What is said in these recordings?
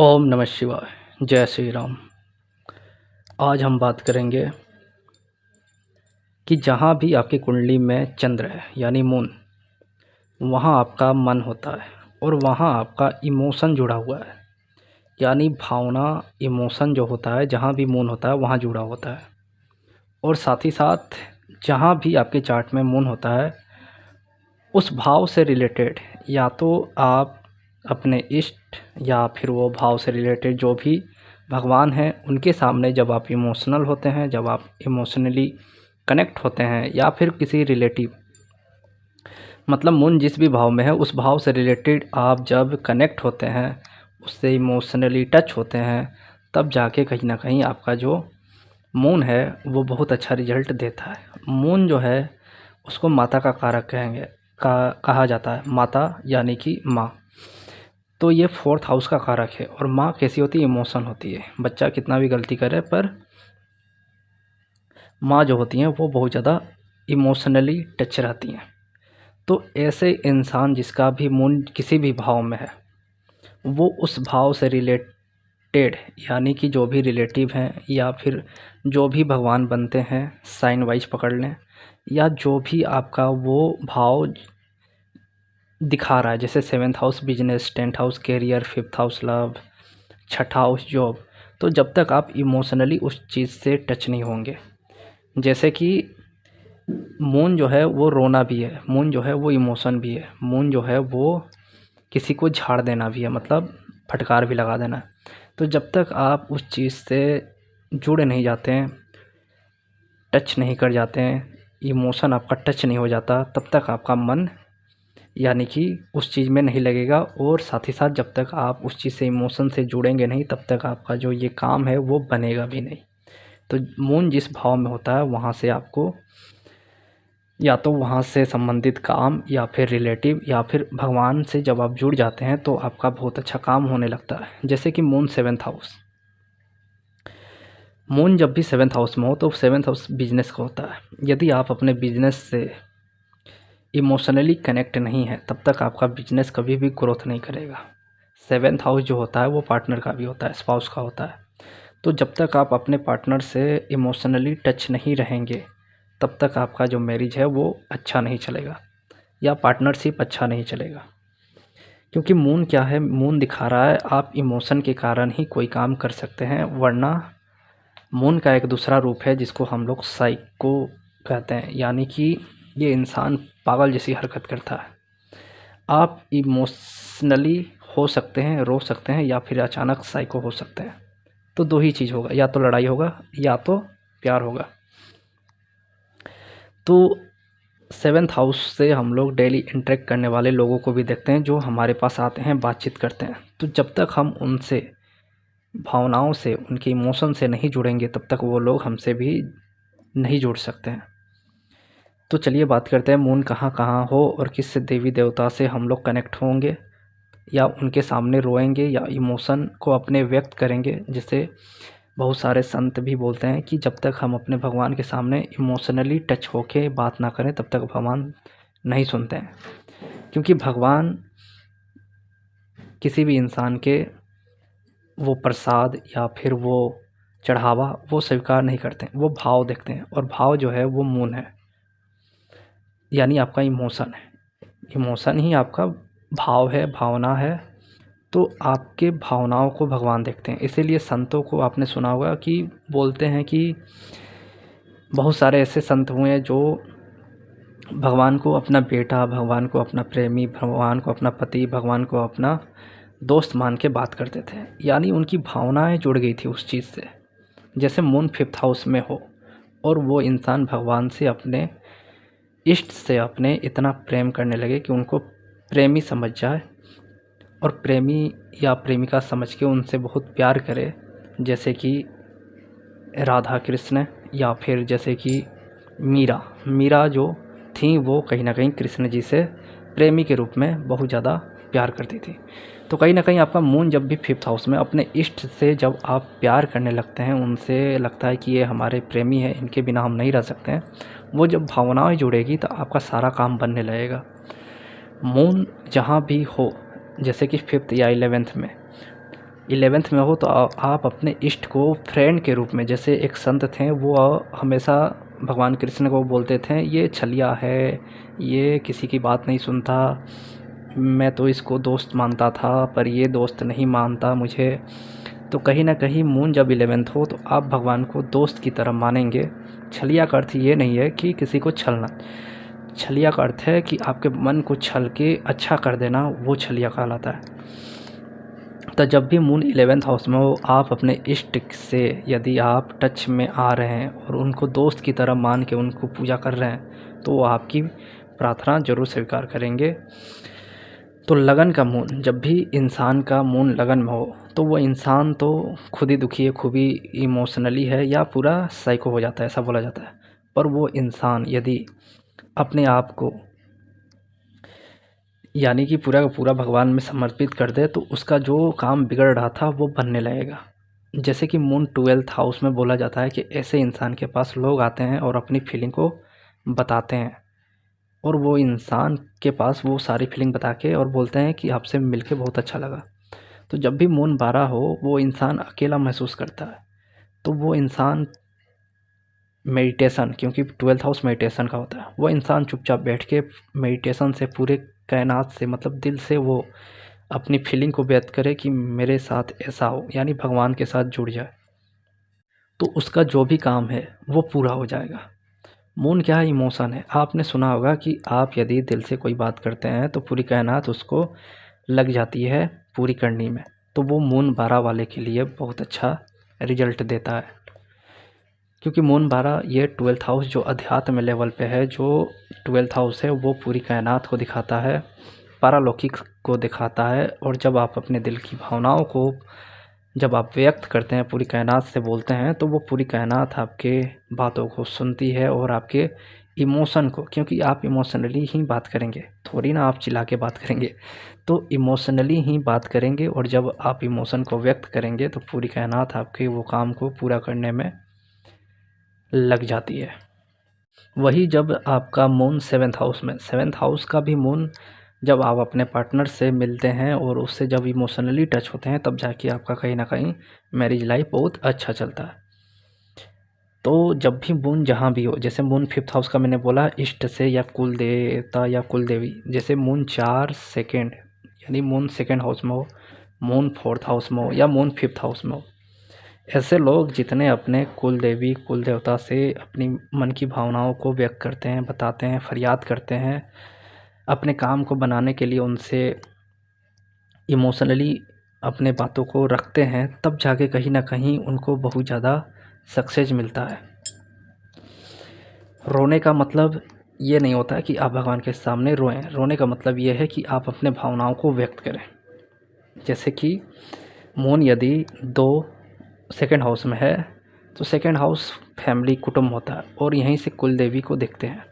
ओम नमः शिवाय। जय श्री राम। आज हम बात करेंगे कि जहाँ भी आपकी कुंडली में चंद्र है यानी मून, वहाँ आपका मन होता है और वहाँ आपका इमोशन जुड़ा हुआ है। यानी भावना, इमोशन जो होता है, जहाँ भी मून होता है वहाँ जुड़ा होता है। और साथ ही साथ जहाँ भी आपके चार्ट में मून होता है, उस भाव से रिलेटेड या तो आप अपने इष्ट या फिर वो भाव से रिलेटेड जो भी भगवान हैं उनके सामने जब आप इमोशनल होते हैं, जब आप इमोशनली कनेक्ट होते हैं, या फिर किसी रिलेटिव, मतलब मून जिस भी भाव में है उस भाव से रिलेटेड आप जब कनेक्ट होते हैं, उससे इमोशनली टच होते हैं, तब जाके कहीं ना कहीं आपका जो मून है वो बहुत अच्छा रिजल्ट देता है। मून जो है उसको माता का कारक कहा जाता है। माता यानी कि माँ। तो ये फोर्थ हाउस का कारक है। और माँ कैसी होती है? इमोशन होती है। बच्चा कितना भी गलती करे पर माँ जो होती हैं वो बहुत ज़्यादा इमोशनली टच रहती हैं। तो ऐसे इंसान जिसका भी मून किसी भी भाव में है, वो उस भाव से रिलेटेड यानी कि जो भी रिलेटिव हैं या फिर जो भी भगवान बनते हैं, साइन वाइज पकड़ लें, या जो भी आपका वो भाव दिखा रहा है, जैसे 7th house business, 10th house career, 5th house love, छठा हाउस जॉब। तो जब तक आप इमोशनली उस चीज़ से टच नहीं होंगे, जैसे कि मून जो है वो रोना भी है, मून जो है वो इमोशन भी है, मून जो है वो किसी को झाड़ देना भी है, मतलब फटकार भी लगा देना है। तो जब तक आप उस चीज़ से जुड़े नहीं जाते हैं, टच नहीं कर जाते हैं, इमोशन आपका टच नहीं हो जाता, तब तक आपका मन यानी कि उस चीज़ में नहीं लगेगा। और साथ ही साथ जब तक आप उस चीज़ से इमोशन से जुड़ेंगे नहीं, तब तक आपका जो ये काम है वो बनेगा भी नहीं। तो मून जिस भाव में होता है वहाँ से आपको या तो वहाँ से संबंधित काम या फिर रिलेटिव या फिर भगवान से जब आप जुड़ जाते हैं तो आपका बहुत अच्छा काम होने लगता है। जैसे कि मून 7th हाउस, मून जब भी 7th हाउस में हो तो 7th हाउस बिजनेस का होता है। यदि आप अपने बिजनेस से इमोशनली कनेक्ट नहीं है, तब तक आपका बिजनेस कभी भी ग्रोथ नहीं करेगा। 7th हाउस जो होता है वो पार्टनर का भी होता है, स्पाउस का होता है। तो जब तक आप अपने पार्टनर से इमोशनली टच नहीं रहेंगे, तब तक आपका जो मैरिज है वो अच्छा नहीं चलेगा या पार्टनरशिप अच्छा नहीं चलेगा। क्योंकि मून क्या है? मून दिखा रहा है आप इमोशन के कारण ही कोई काम कर सकते हैं, वरना मून का एक दूसरा रूप है जिसको हम लोग साइको कहते हैं। यानी कि ये इंसान पागल जैसी हरकत करता है। आप इमोशनली हो सकते हैं, रो सकते हैं, या फिर अचानक साइको हो सकते हैं। तो दो ही चीज़ होगा, या तो लड़ाई होगा या तो प्यार होगा। तो 7th हाउस से हम लोग डेली इंटरेक्ट करने वाले लोगों को भी देखते हैं जो हमारे पास आते हैं, बातचीत करते हैं। तो जब तक हम उनसे भावनाओं से, उनके इमोशन से नहीं जुड़ेंगे, तब तक वो लोग हमसे भी नहीं जुड़ सकते हैं। तो चलिए बात करते हैं मून कहाँ कहाँ हो और किस देवी देवता से हम लोग कनेक्ट होंगे या उनके सामने रोएंगे या इमोशन को अपने व्यक्त करेंगे। जैसे बहुत सारे संत भी बोलते हैं कि जब तक हम अपने भगवान के सामने इमोशनली टच होके बात ना करें, तब तक भगवान नहीं सुनते हैं। क्योंकि भगवान किसी भी इंसान के वो प्रसाद या फिर वो चढ़ावा वो स्वीकार नहीं करते हैं, वो भाव देखते हैं। और भाव जो है वो मून है, यानी आपका इमोशन है। इमोशन ही आपका भाव है, भावना है। तो आपके भावनाओं को भगवान देखते हैं। इसीलिए संतों को आपने सुना होगा कि बोलते हैं कि बहुत सारे ऐसे संत हुए हैं जो भगवान को अपना बेटा, भगवान को अपना प्रेमी, भगवान को अपना पति, भगवान को अपना दोस्त मान के बात करते थे। यानी उनकी भावनाएं जुड़ गई थी उस चीज़ से। जैसे मून 5th हाउस में हो और वो इंसान भगवान से, अपने इष्ट से अपने इतना प्रेम करने लगे कि उनको प्रेमी समझ जाए और प्रेमी या प्रेमिका समझ के उनसे बहुत प्यार करे। जैसे कि राधा कृष्ण, या फिर जैसे कि मीरा जो थी वो कहीं ना कहीं कृष्ण जी से प्रेमी के रूप में बहुत ज़्यादा प्यार करती थी। तो कहीं ना कहीं आपका मून जब भी 5th हाउस में, अपने इष्ट से जब आप प्यार करने लगते हैं, उनसे लगता है कि ये हमारे प्रेमी है, इनके बिना हम नहीं रह सकते हैं, वो जब भावनाएं जुड़ेगी तो आपका सारा काम बनने लगेगा। मून जहाँ भी हो, जैसे कि 5th या 11th में, 11th में हो तो आप अपने इष्ट को फ्रेंड के रूप में, जैसे एक संत थे वो हमेशा भगवान कृष्ण को बोलते थे ये छलिया है, ये किसी की बात नहीं सुनता, मैं तो इसको दोस्त मानता था पर ये दोस्त नहीं मानता मुझे। तो कहीं ना कहीं मून जब 11th हो तो आप भगवान को दोस्त की तरह मानेंगे। छलिया का अर्थ ये नहीं है कि किसी को छलना, छलिया का अर्थ है कि आपके मन को छल के अच्छा कर देना, वो छलिया कहलाता है। तो जब भी मून 11th हाउस में हो, आप अपने इष्ट से यदि आप टच में आ रहे हैं और उनको दोस्त की तरह मान के उनको पूजा कर रहे हैं तो वो आपकी प्रार्थना ज़रूर स्वीकार करेंगे। तो लगन का मून, जब भी इंसान का मून लगन में हो तो वो इंसान तो खुद ही दुखी है, खुद ही इमोशनली है या पूरा साइको हो जाता है, ऐसा बोला जाता है। पर वो इंसान यदि अपने आप को यानी कि पूरा का पूरा भगवान में समर्पित कर दे तो उसका जो काम बिगड़ रहा था वो बनने लगेगा। जैसे कि मून 12th हाउस में बोला जाता है कि ऐसे इंसान के पास लोग आते हैं और अपनी फीलिंग को बताते हैं और वो इंसान के पास वो सारी फीलिंग बता के और बोलते हैं कि आपसे मिलके बहुत अच्छा लगा। तो जब भी मून 12 हो वो इंसान अकेला महसूस करता है। तो वो इंसान मेडिटेशन, क्योंकि 12th हाउस मेडिटेशन का होता है, वो इंसान चुपचाप बैठ के मेडिटेशन से पूरे कायनात से मतलब दिल से वो अपनी फीलिंग को व्यक्त करे कि मेरे साथ ऐसा हो, यानी भगवान के साथ जुड़ जाए, तो उसका जो भी काम है वो पूरा हो जाएगा। मून क्या है? इमोशन है। आपने सुना होगा कि आप यदि दिल से कोई बात करते हैं तो पूरी कायनात उसको लग जाती है पूरी करने में। तो वो मून 12 वाले के लिए बहुत अच्छा रिजल्ट देता है, क्योंकि मून 12 ये 12th हाउस जो अध्यात्म लेवल पे है, जो 12th हाउस है वो पूरी कायनात को दिखाता है, पारालौकिक को दिखाता है। और जब आप अपने दिल की भावनाओं को जब आप व्यक्त करते हैं, पूरी कायनात से बोलते हैं, तो वो पूरी कायनात आपके बातों को सुनती है और आपके इमोशन को, क्योंकि आप इमोशनली ही बात करेंगे, थोड़ी ना आप चिल्ला के बात करेंगे, तो इमोशनली ही बात करेंगे। और जब आप इमोशन को व्यक्त करेंगे तो पूरी कायनात आपके वो काम को पूरा करने में लग जाती है। वही जब आपका मून 7th हाउस में, 7th हाउस का भी मून जब आप अपने पार्टनर से मिलते हैं और उससे जब इमोशनली टच होते हैं तब जाके आपका कहीं ना कहीं मैरिज लाइफ बहुत अच्छा चलता है। तो जब भी मून जहाँ भी हो, जैसे मून 5th हाउस का मैंने बोला इष्ट से या कुल देवता या कुल देवी, जैसे मून 4 सेकेंड यानी मून 2nd हाउस में हो, मून 4th हाउस में हो या मून 5th हाउस में हो, ऐसे लोग जितने अपने कुल देवी कुल देवता से अपनी मन की भावनाओं को व्यक्त करते हैं, बताते हैं, फरियाद करते हैं, अपने काम को बनाने के लिए उनसे इमोशनली अपने बातों को रखते हैं, तब जाके कहीं ना कहीं उनको बहुत ज़्यादा सक्सेस मिलता है। रोने का मतलब ये नहीं होता है कि आप भगवान के सामने रोएं, रोने का मतलब ये है कि आप अपने भावनाओं को व्यक्त करें। जैसे कि मून यदि 2 2nd हाउस में है तो 2nd हाउस फैमिली कुटुंब होता है और यहीं से कुल देवी को देखते हैं,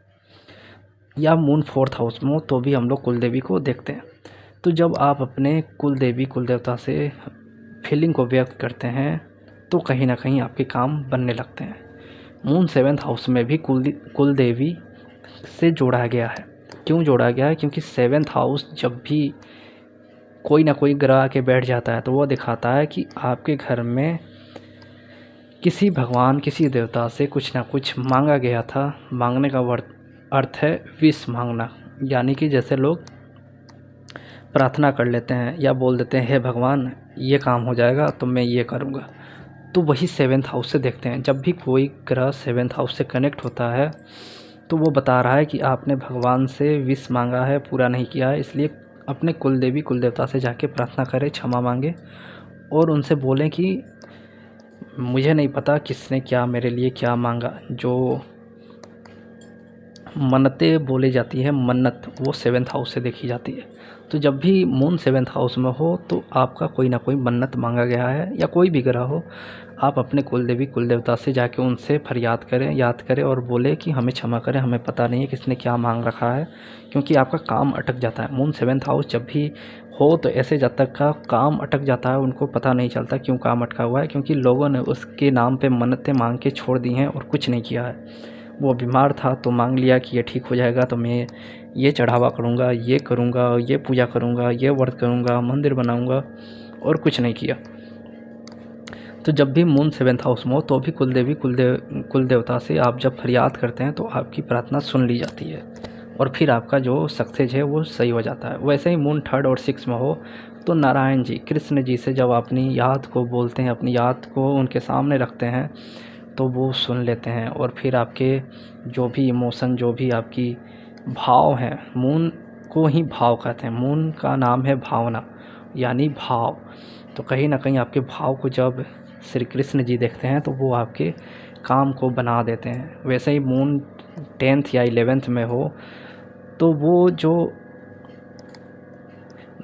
या मून 4th हाउस में हो तो भी हम लोग कुल देवी को देखते हैं। तो जब आप अपने कुल देवी कुल देवता से फीलिंग को व्यक्त करते हैं तो कहीं ना कहीं आपके काम बनने लगते हैं। मून 7th हाउस में भी कुल देवी से जोड़ा गया है। क्यों जोड़ा गया है? क्योंकि 7th हाउस जब भी कोई ना कोई ग्रह आके बैठ जाता है तो वो दिखाता है कि आपके घर में किसी भगवान किसी देवता से कुछ ना कुछ मांगा गया था। मांगने का अर्थ है विश मांगना, यानी कि जैसे लोग प्रार्थना कर लेते हैं या बोल देते हैं हे भगवान ये काम हो जाएगा तो मैं ये करूँगा, तो वही 7th हाउस से देखते हैं। जब भी कोई ग्रह 7th हाउस से कनेक्ट होता है तो वो बता रहा है कि आपने भगवान से विश मांगा है, पूरा नहीं किया है, इसलिए अपने कुल देवी कुल देवता से जाके प्रार्थना करें, क्षमा मांगे और उनसे बोलें कि मुझे नहीं पता किसने क्या मेरे लिए क्या मांगा। जो मन्नतें बोली जाती है, मन्नत, वो 7th हाउस से देखी जाती है। तो जब भी मून 7th हाउस में हो तो आपका कोई ना कोई मन्नत मांगा गया है, या कोई भी ग्रह हो, आप अपने कुल देवी कुल देवता से जाके उनसे फरियाद करें, याद करें और बोले कि हमें क्षमा करें, हमें पता नहीं है किसने क्या मांग रखा है, क्योंकि आपका काम अटक जाता है। मून 7th हाउस जब भी हो तो ऐसे जातक का काम अटक जाता है, उनको पता नहीं चलता क्यों काम अटका हुआ है, क्योंकि लोगों ने उसके नाम पे मन्नतें मांग के छोड़ दी हैं और कुछ नहीं किया है। वो बीमार था तो मांग लिया कि ये ठीक हो जाएगा तो मैं ये चढ़ावा करूँगा, ये करूँगा, ये पूजा करूँगा, ये व्रत करूँगा, मंदिर बनाऊँगा, और कुछ नहीं किया। तो जब भी मून 7th हाउस में हो तो भी कुल देवता से आप जब फरियाद करते हैं तो आपकी प्रार्थना सुन ली जाती है और फिर आपका जो सक्सेस है वो सही हो जाता है। वैसे ही मून 3rd और 6th में हो तो नारायण जी, कृष्ण जी से जब अपनी याद को बोलते हैं, अपनी याद को उनके सामने रखते हैं तो वो सुन लेते हैं और फिर आपके जो भी इमोशन, जो भी आपकी भाव हैं, मून को ही भाव कहते हैं। मून का नाम है भावना, यानी भाव। तो कहीं ना कहीं आपके भाव को जब श्री कृष्ण जी देखते हैं तो वो आपके काम को बना देते हैं। वैसे ही मून 10th या 11th में हो तो वो जो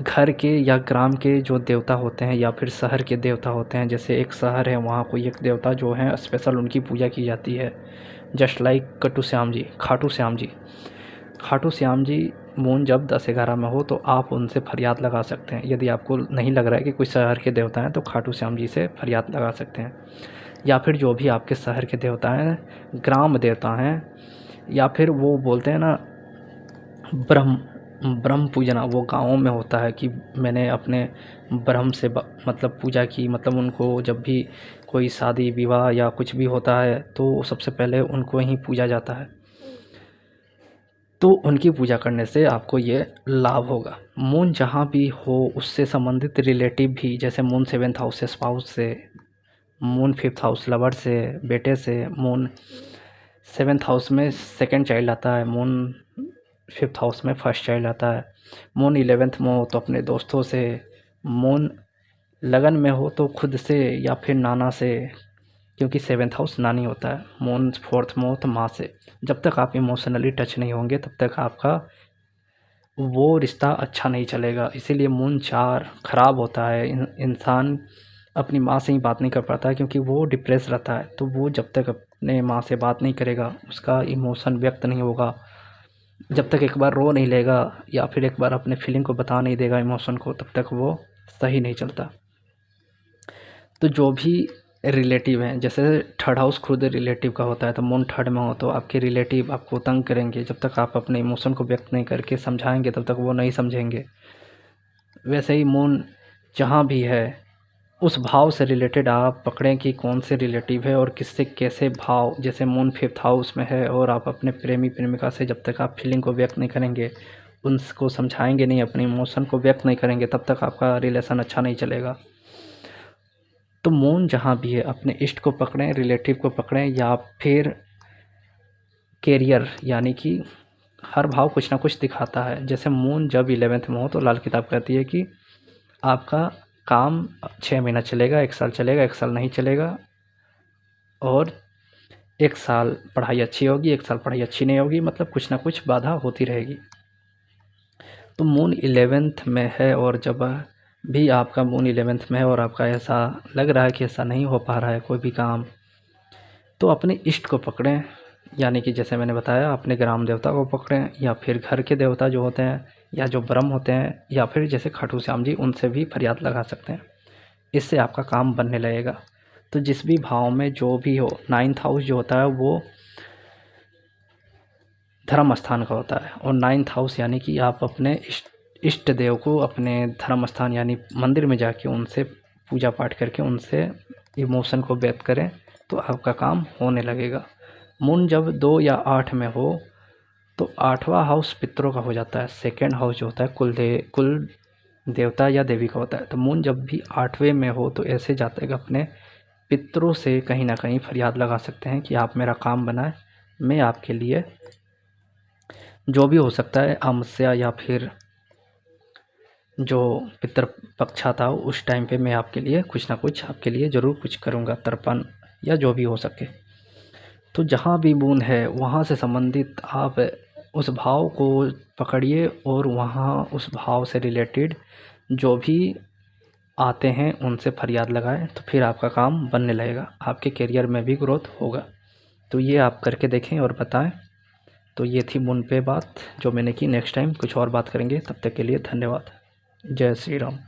घर के या ग्राम के जो देवता होते हैं या फिर शहर के देवता होते हैं, जैसे एक शहर है वहाँ कोई एक देवता जो है स्पेशल उनकी पूजा की जाती है, just like Khatu Shyam ji. Khatu Shyam ji moon जब 10-11 में हो तो आप उनसे फरियाद लगा सकते हैं। यदि आपको नहीं लग रहा है कि कोई शहर के देवता हैं तो खाटू श्याम जी से फरियाद लगा सकते हैं। या फिर जो भी आपके शहर के देवता हैं, ग्राम देवता हैं, या फिर वो बोलते हैं ना ब्रह्म पूजना, वो गाँवों में होता है कि मैंने अपने ब्रह्म से मतलब पूजा की, मतलब उनको जब भी कोई शादी विवाह या कुछ भी होता है तो सबसे पहले उनको ही पूजा जाता है। तो उनकी पूजा करने से आपको ये लाभ होगा। मून जहाँ भी हो उससे संबंधित रिलेटिव भी, जैसे मून 7th हाउस से स्पाउस से, मून 5th हाउस लवर से, बेटे से, मून 7th हाउस में सेकंड चाइल्ड आता है, मून 5th हाउस में फर्स्ट चाइल्ड आता है, मून 11th में हो तो अपने दोस्तों से, मून लगन में हो तो खुद से या फिर नाना से, क्योंकि 7th हाउस नानी होता है। मून 4th में हो तो माँ से। जब तक आप इमोशनली टच नहीं होंगे तब तक आपका वो रिश्ता अच्छा नहीं चलेगा। इसीलिए मून 4 ख़राब होता है। इंसान अपनी माँ से ही बात नहीं कर पाता है क्योंकि वो डिप्रेस रहता है। तो वो जब तक अपने माँ से बात नहीं करेगा, उसका इमोशन व्यक्त नहीं होगा, जब तक एक बार रो नहीं लेगा या फिर एक बार अपने फीलिंग को बता नहीं देगा इमोशन को, तब तक वो सही नहीं चलता। तो जो भी रिलेटिव हैं, जैसे 3rd हाउस खुद रिलेटिव का होता है, तो मून 3rd में हो तो आपके रिलेटिव आपको तंग करेंगे। जब तक आप अपने इमोशन को व्यक्त नहीं करके समझाएंगे तब तक वो नहीं समझेंगे। वैसे ही मून जहाँ भी है उस भाव से रिलेटेड आप पकड़ें कि कौन से रिलेटिव है और किससे कैसे भाव। जैसे मून 5th हाउस में है और आप अपने प्रेमी प्रेमिका से जब तक आप फीलिंग को व्यक्त नहीं करेंगे, उनको समझाएंगे नहीं, अपने इमोशन को व्यक्त नहीं करेंगे, तब तक आपका रिलेशन अच्छा नहीं चलेगा। तो मून जहाँ भी है अपने इष्ट को पकड़ें, रिलेटिव को पकड़ें, या फिर कैरियर, यानी कि हर भाव कुछ ना कुछ दिखाता है। जैसे मून जब 11th में हो तो लाल किताब कहती है कि आपका काम 6 महीना चलेगा, 1 साल चलेगा, 1 साल नहीं चलेगा, और 1 साल पढ़ाई अच्छी होगी, 1 साल पढ़ाई अच्छी नहीं होगी, मतलब कुछ ना कुछ बाधा होती रहेगी। तो मून 11th में है और जब भी आपका मून 11th में है और आपका ऐसा लग रहा है कि ऐसा नहीं हो पा रहा है कोई भी काम, तो अपने इष्ट को पकड़ें, यानी कि जैसे मैंने बताया अपने ग्राम देवता को पकड़ें, या फिर घर के देवता जो होते हैं, या जो ब्रह्म होते हैं, या फिर जैसे खाटू श्याम जी, उनसे भी फरियाद लगा सकते हैं। इससे आपका काम बनने लगेगा। तो जिस भी भाव में जो भी हो, 9th हाउस जो होता है वो धर्म स्थान का होता है, और 9th हाउस यानी कि आप अपने इष्ट देव को अपने धर्म स्थान यानी मंदिर में जाके उनसे पूजा पाठ करके उनसे इमोशन को व्यक्त करें तो आपका काम होने लगेगा। मून जब 2 या 8 में हो तो 8वां हाउस पितरों का हो जाता है। सेकंड हाउस जो होता है कुल देवता या देवी का होता है। तो मून जब भी 8वें में हो तो ऐसे जातक अपने पितरों से कहीं ना कहीं फरियाद लगा सकते हैं कि आप मेरा काम बनाएं, मैं आपके लिए जो भी हो सकता है अमावस्या या फिर जो पितृ पक्षा था उस टाइम पे मैं आपके लिए कुछ ना कुछ आपके लिए ज़रूर कुछ करूँगा, तर्पण या जो भी हो सके। तो जहाँ भी मून है वहाँ से संबंधित आप उस भाव को पकड़िए और वहाँ उस भाव से रिलेटेड जो भी आते हैं उनसे फरियाद लगाएं, तो फिर आपका काम बनने लगेगा, आपके करियर में भी ग्रोथ होगा। तो ये आप करके देखें और बताएं। तो ये थी मून पे बात जो मैंने की। नेक्स्ट टाइम कुछ और बात करेंगे, तब तक के लिए धन्यवाद। जय श्री राम।